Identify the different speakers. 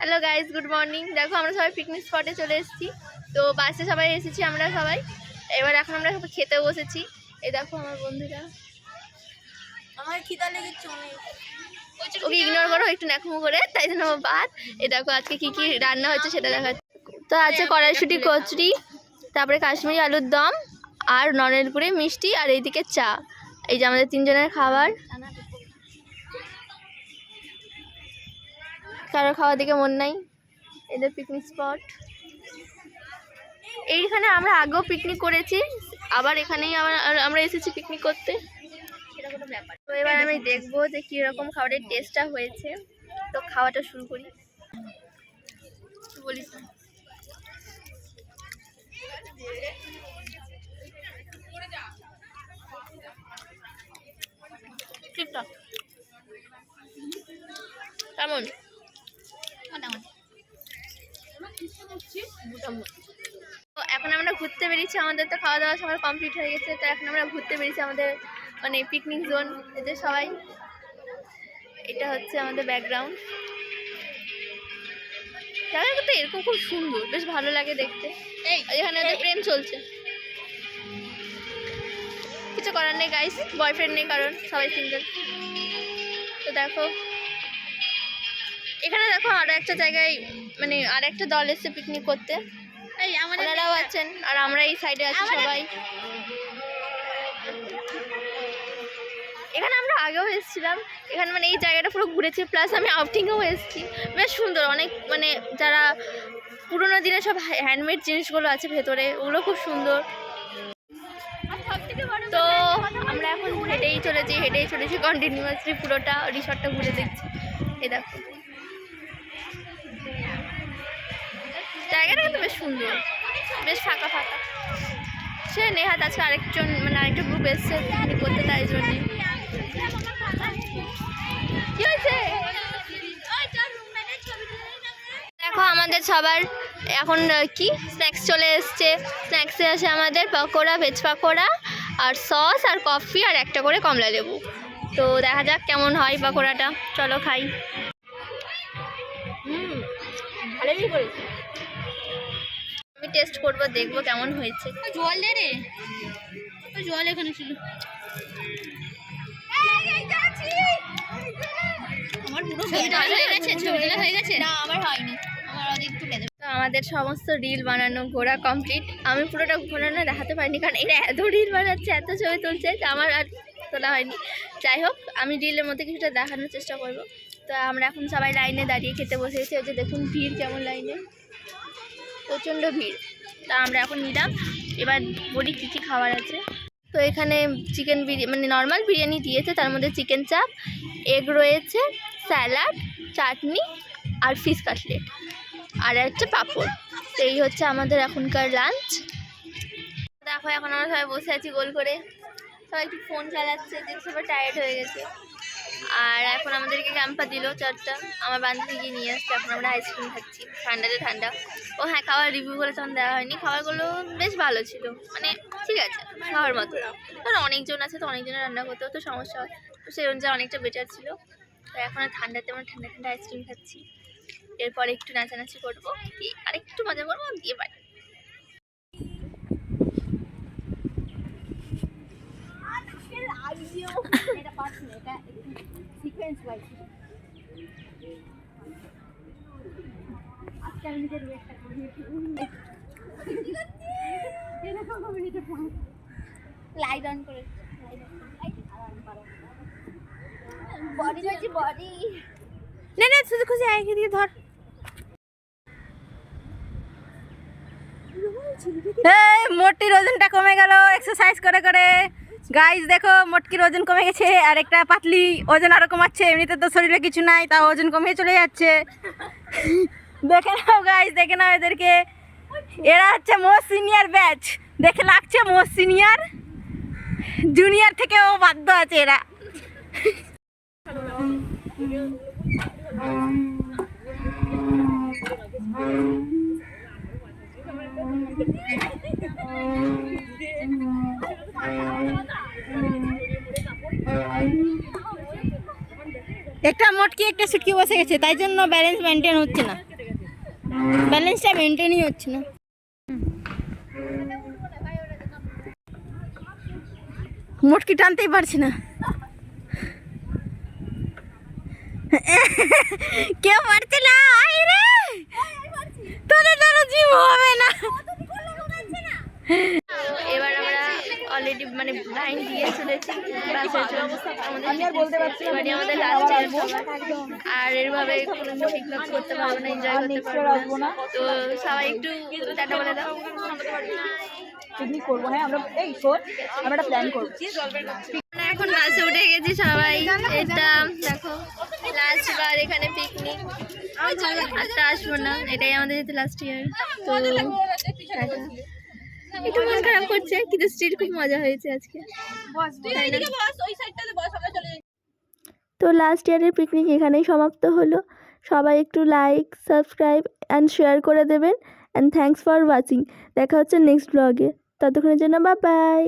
Speaker 1: Hello guys, good morning. দেখো আমরা সবাই পিকনিক স্পটে চলে এসেছি। তো বাসে সবাই এসেছি আমরা সবাই। এবার এখন আমরা সবাই খেতে বসেছি। এই দেখো আমার বন্ধুরা।
Speaker 2: আমার খিদা লেগেছে অনেক।
Speaker 1: ওকে ইগনোর করো একটু ন্যাকমো করে, তাই জন্য আমার ভাত। এই দেখো আজকে কি কি রান্না হচ্ছে সেটা দেখাচ্ছি। তো আছে কড়াইশুঁটি কচুরি, তারপরে কাশ্মীরি আলুর দম, আর নরেলপুরে মিষ্টি, আর এইদিকে চা। এই যে আমাদের তিনজনের খাবার। কারো খাওয়ার দিকে মন নাই। এদের পিকনিক স্পট এইখানে। আমরা আগেও পিকনিক করেছি, আবার এখানেই আমরা এসেছি পিকনিক করতে। তো এবার আমি দেখবো যে কীরকম খাবারের টেস্টটা হয়েছে। তো খাওয়াটা শুরু করি। বলিস না। ঠিকঠাক কেমন? তো এখন আমরা ঘুরতে বেরিয়েছি। আমাদের তো খাওয়া দাওয়া সবার কমপ্লিট হয়ে গেছে। তো এখন আমরা ঘুরতে বেরিয়েছি আমাদের মানে পিকনিক জোন। এতে সবাই, এটা হচ্ছে আমাদের ব্যাকগ্রাউন্ড। জায়গাটা কিন্তু এরকম খুব সুন্দর, বেশ ভালো লাগে দেখতে। এখানে ওদের প্রেম চলছে, কিছু করার নেই গাইস, বয়ফ্রেন্ড নেই কারণ সবাই সিঙ্গেল। তো দেখো এখানে দেখো আরো একটা জায়গায় মানে আর একটা দল এসছে পিকনিক করতে। ওনারাও আছেন আর আমরা এই সাইডে আছি সবাই। এখানে আমরা আগেও এসেছিলাম। এখানে মানে এই জায়গাটা পুরো ঘুরেছি, প্লাস আমি আউটিংয়েও এসেছি। বেশ সুন্দর, অনেক মানে যারা পুরোনো দিনের সব হ্যান্ডমেড জিনিসগুলো আছে ভেতরে, ওগুলো খুব সুন্দর। তো আমরা এখন হেঁটেই চলেছি কন্টিনিউয়াসলি পুরোটা রিসর্টটা ঘুরে দেখছি। এই দেখো জায়গাটা কিন্তু বেশ সুন্দর, বেশ ফাঁকা ফাঁকা। সে নেহাত আছে আরেকটা গ্রুপ এসছে পিকনিক করতে, তাই জন্যে। কি হয়েছে? দেখো আমাদের সবার এখন কি স্ন্যাক্স চলে এসছে। স্ন্যাক্সে আছে আমাদের পকোড়া, ভেজ পকোড়া, আর সস, আর কফি, আর একটা করে কমলা লেবু। তো দেখা যাক কেমন হয় পকোড়াটা। চলো খাই। ভালোই করেছি। আমি টেস্ট করবো, দেখবো কেমন হয়েছে।
Speaker 2: জল দে রে, জল এখানে ছিল। আমার পুরো ছবিটা হয়ে গেছে। না আমার হয়নি, আমার অনেক তুলে দেবে।
Speaker 1: তো আমাদের সমস্ত রিল বানানো ঘোরা কমপ্লিট। আমি পুরোটা ঘোরানো দেখাতে পারিনি কারণ এরা এত রিল বানাচ্ছে, এত ছবি তুলছে যে আমার আর তোলা হয়নি। যাই হোক, আমি রিলের মধ্যে কিছুটা দেখানোর চেষ্টা করব। তো আমরা এখন সবাই লাইনে দাঁড়িয়ে খেতে বসেছি। ওই যে দেখুন ভিড় কেমন, লাইনে প্রচণ্ড ভিড়। তা আমরা এখন নিলাম। এবার বলি কী কী খাবার আছে। তো এখানে চিকেন বিরিয়ানি মানে নর্মাল বিরিয়ানি দিয়েছে, তার মধ্যে চিকেন চাপ, এগ রয়েছে, স্যালাড, চাটনি, আর ফিশ কাটলেট, আর একটা পাঁপড়। তো এই হচ্ছে আমাদের এখনকার লাঞ্চ। দেখো এখন আমরা সবাই বসে আছি গোল করে, সবাই একটু ফোন চালাচ্ছে, যে সবাই টায়ার্ড হয়ে গেছে। আর এখন আমাদেরকে ক্যাম্পা দিল 4টা, আমার বান্ধবী গিয়ে নিয়ে আসছে। এখন আমরা আইসক্রিম খাচ্ছি, ঠান্ডা। ও হ্যাঁ, খাওয়ার রিভিউগুলো তখন দেওয়া হয়নি। খাবারগুলো বেশ ভালো ছিল, মানে ঠিক আছে খাওয়ার মতো। কারণ অনেকজন আছে তো, অনেকজনের রান্না করতেও তো সমস্যা হয়, তো সেই অনুযায়ী অনেকটা বেটার ছিল। তো এখন আর ঠান্ডাতে আমরা ঠান্ডা আইসক্রিম খাচ্ছি। এরপরে একটু নাচানাচি করবো, আর একটু মজা করবো, দিয়ে বাড়ি।
Speaker 2: লাইট অন করে বডি রয়েছে, বডি না শুধু খুশি আইকে দিয়ে ধর। মোটকির ওজনটা কমে গেল এক্সারসাইজ করে করে। গাইস দেখো মোটকির ওজন কমে গেছে, আর একটা পাতলি ওজন আরো কমাচ্ছে। এমনিতে তো শরীরে কিছু নাই, তাও ওজন কমিয়ে চলে যাচ্ছে। দেখে নাও গাইস, দেখে নাও এদেরকে। এরা হচ্ছে মোস্ট সিনিয়র ব্যাচ, দেখে লাগছে মোস্ট সিনিয়র। জুনিয়র থেকেও বাধ্য আছে এরা। একটা মটকি একটা সুটকি বসে গেছে, তাই জন্য ব্যালেন্স মেনটেন হচ্ছে না।
Speaker 1: ব্যালেন্সটা মেনটেনই হচ্ছে না।
Speaker 2: মোটকি টানতেই পারছি না। কেউ পারছে না, আই রে তোদের দ্বারা জিম হবে না।
Speaker 1: এবার আমরা অলরেডি মানে লাইন দিয়ে চলেছি বাসের জন্য। এবারে আমাদের লাস্ট ইয়ার আর এরভাবে কোনো ঠিকঠাক করতে পারবো না, এনজয় করতে পারবো না। তো সবাই একটু টাটা বলে দাও।
Speaker 2: পিকনিক করবো, হ্যাঁ আমরা এই শোন আমরা একটা প্ল্যান করবো।
Speaker 1: আমরা এখন বাসে উঠে গেছি সবাই। এটা দেখো লাস্ট বার এখানে পিকনিক, আর তো আসবো না, এটাই আমাদের যেহেতু লাস্ট ইয়ার। তো টাটা। একটু মন খারাপ করছে কিন্তু স্টিল খুব মজা হয়েছে আজকে। তো লাস্ট ইয়ারের পিকনিক এখানেই সমাপ্ত হলো। সবাই একটু লাইক, সাবস্ক্রাইব অ্যান্ড শেয়ার করে দেবেন। And thanks for watching. দেখা হচ্ছে নেক্সট ব্লগে, ততক্ষণের জন্য বাই বাই।